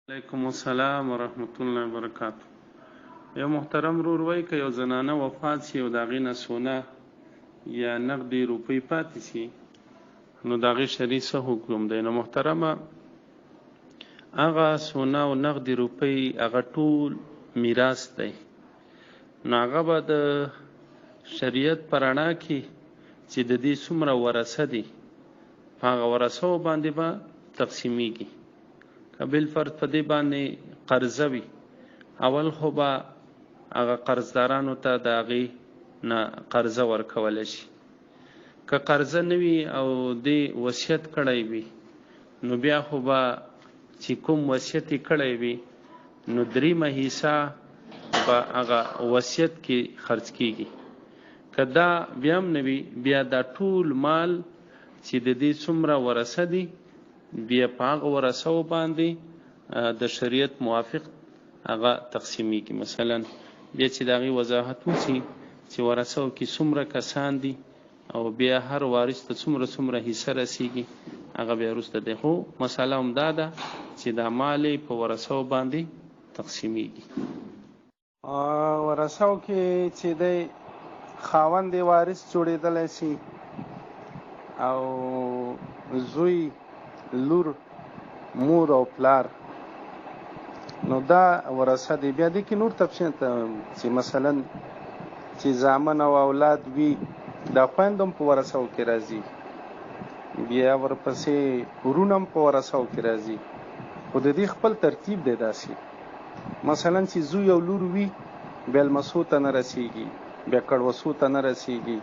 علیکم السلام ورحمت الله وبرکاته. یو محترم رور وای که یو زنانه وفات شي او د هغې نه سونه یا نقدي روپۍ پاتې شي نو د هغې شرعي څه حکم دی؟ نو محترمه هغه سونه او نقدي روپۍ هغه ټول میراث دی، نو هغه به د شریعت په رڼا کې چې د دې څومره ورثه دي په هغه ورثو باندې به تقسیمیږي. که بالفرض په دې باندې قرضه وي، اول خو به هغه قرضدارانو ته د هغې نه قرضه ورکولی شي. که قرضه نه وي او دې وصیت کړی وي نو بیا خو به چې کوم وصیت یې کړی وي نو دریمه حصه په هغه وصیت کې خرڅ کیږي. که دا بیا هم نه وي، بیا دا ټول مال چې د دې څومره ورثه دي بیا په هغه ورثو باندې د شریعت موافق هغه تقسیمیږي. مثلا بیا چې د هغې وضاحت وشي چې ورثو کې څومره کسان دي او بیا هر وارث ته څومره حصه رسیږي هغه بیا وروسته دی. خو مسله همدا ده چې دا مال په ورثو باندې تقسیمیږي. ورثو کې چې دی خاوند یې وارث جوړېدلی شي او زوی، لور، مور او پلار، نو دا ورثه دی. بیا دې کې نور تفصیل چې مثلا چې زامن او اولاد وي دا خویند هم په ورثو کې راځي، بیا ورپسې ورونه هم په ورثو کې راځي. خو د دې خپل ترتیب دی داسې، مثلا چې زوی او لور وي بیا لمسو ته نه رسیږي، بیا کړوسو ته نه رسیږي،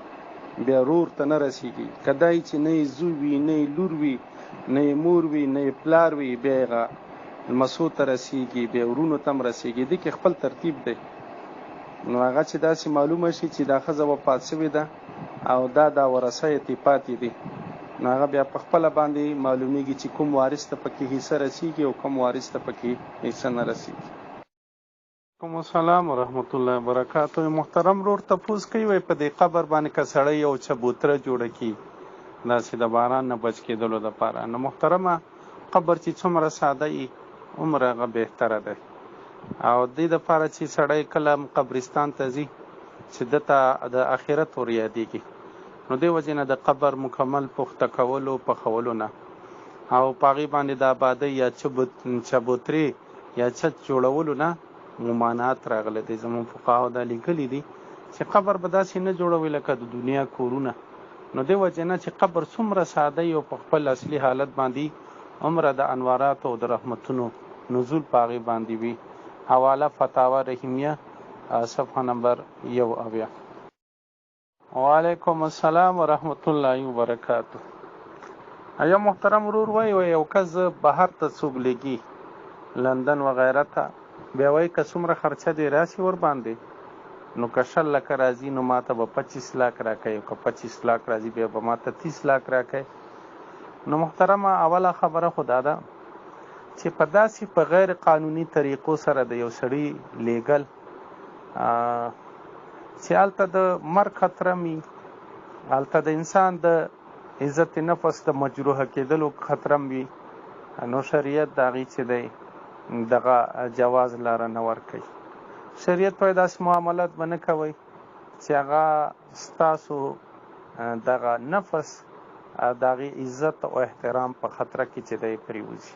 بیا رور ته نه رسیږي. که دا چې نه یې زوی وي، نه یې لور وي، نه یې مور وي، نه یې پلار وي، بیا هغه لمسو ته رسیږي، بیا ورونو ته هم رسیږي. دې کې خپل ترتیب دی. نو هغه چې داسې معلومه شي چې دا ښځه وفات شوې ده او دا ورثه یې پاتې دي، نو هغه بیا په خپله باندې معلومیږي چې کوم وارث ته پکې حصه رسیږي او کوم وارث ته پکې حصه نه رسیږي. وعلیکم السلام ورحمت الله وبرکاته. محترم رور تپوس کوي وای په دې قبر باندې که سړی یو چبوتره جوړه کړي داسې د باران نه بچ کېدلو دپاره، نو محترمه قبر چې څومره ساده وي عمر هغه بهتره دی. او دې دپاره چې سړی کله قبرستان ته ځي چې ده ته د آخرت ور یادېږي، نو دې وجې نه د قبر مکمل پخته کولو پخولو نه او په هغې باندې د آبادۍ یا چبوترې یا چت جوړولو نه ممانعت راغلی دی. زموږ فقهاو دا لیکلي دي چې قبر به داسې نه جوړوي لکه د دنیا کورونه. نو دې وجې نه چې قبر څومره ساده او په خپل اصلي حالت باندې عمره د انواراتو او د رحمتونو نزول په هغې باندې وي. حواله فتاوا رحیمیه صفحه نمبر 1. وعلیکم السلام ورحمت الله وبرکاته. یا محترم ورور وای یو کس بهر ته څوک لګي لندن وغیره ته، بیا وایي که څومره خرچه دی راسي ور باندې، نو که 100 لکه راځي نو ما ته به 25 لاک راکوي، که 25 لاک راځي بیا به ما ته 30 لاک راکوي. نو محترمه اوله خبره خو دا ده چې په داسې په غیر قانوني طریقو سره د یو سړي لیږل چې هلته د مرګ خطره وي، هلته د انسان د عزت نفس د مجروحه کېدلو خطره وي، نو شریعت د هغې چې دی دغه جواز لاره نه ورکوي. شریعت وایي داسې معاملات به نه کوئ چې هغه ستاسو دغه نفس د هغې عزت او احترام په خطره کې چې دی پرېوځي.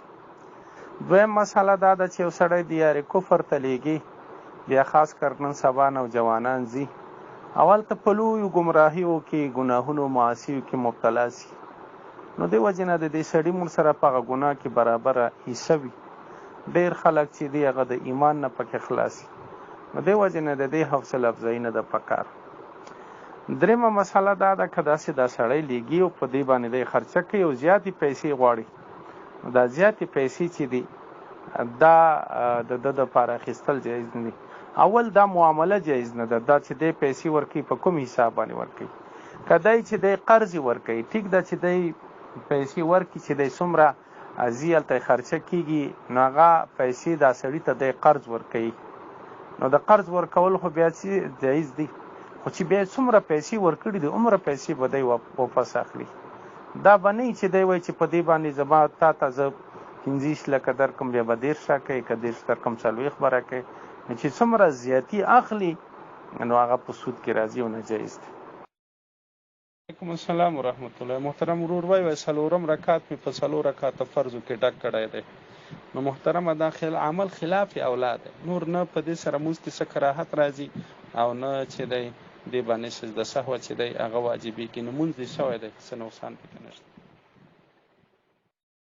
دویم مسله دا ده چې یو سړی د یارې کفر ته لیږي، بیا خاص کر نن سبا نوجوانان ځي اول ته په لویو ګمراهیو کې ګناهونو معاصیو کې مبتلا سي، نو دې وجې نه د دې سړي مور سره په هغه ګناه کې برابره حصه وي. ډېر خلک چې دی هغه د ایمان نه پکې خلاصي، نو دې وجې نه د دې حوصله افزایي نه ده پکار. درېمه مسله دا ده که داسې دا سړی لیږي او په دې باندې دی خرچه کوي او زیاتې پیسې غواړي، نو دا زیاتې پیسې چې دي دا د ده دپاره اخیستل جایز نه دي. اول دا معامله جایز نه ده، دا چې دی پیسې ورکوي په کوم حساب باندې ورکوي. که دی چې دی قرض یې ورکوي ټیک ده چې دی پیسې ورکړي چې دی څومره ځي هلته یې خرچه کېږي، نو هغه پیسې دا سړي ته دی قرض ورکوي، نو د قرض ورکول خو بیا چې جایز دي، خو چې بیا څومره پیسې ورکړي دي عمره پیسې به دی واپس اخلي. دا به نه چې دی وایي چې په دې باندې زما تا ته زه 15 لکه درکم بیا به 10 راکوي، که 10 درکم 40 به راکوي. نو چې څومره زیاتي اخلي نو هغه په سود کې راځي او ناجایز دی. وعلیکم السلام ورحمت الله. محترم ورور وایي 4 رکعات مې په 4 رکعاته فرضو کې ډک کړی دی. نو محترمه دا عمل خلاف اولاد دی، نور نه په دې سره موږ ته څه کراهت راځي او نه چې دی دې باندې سجده سهوه چې دی هغه واجبي کې نو مونځ دې شوی دی، څه نقصان پکې نشته.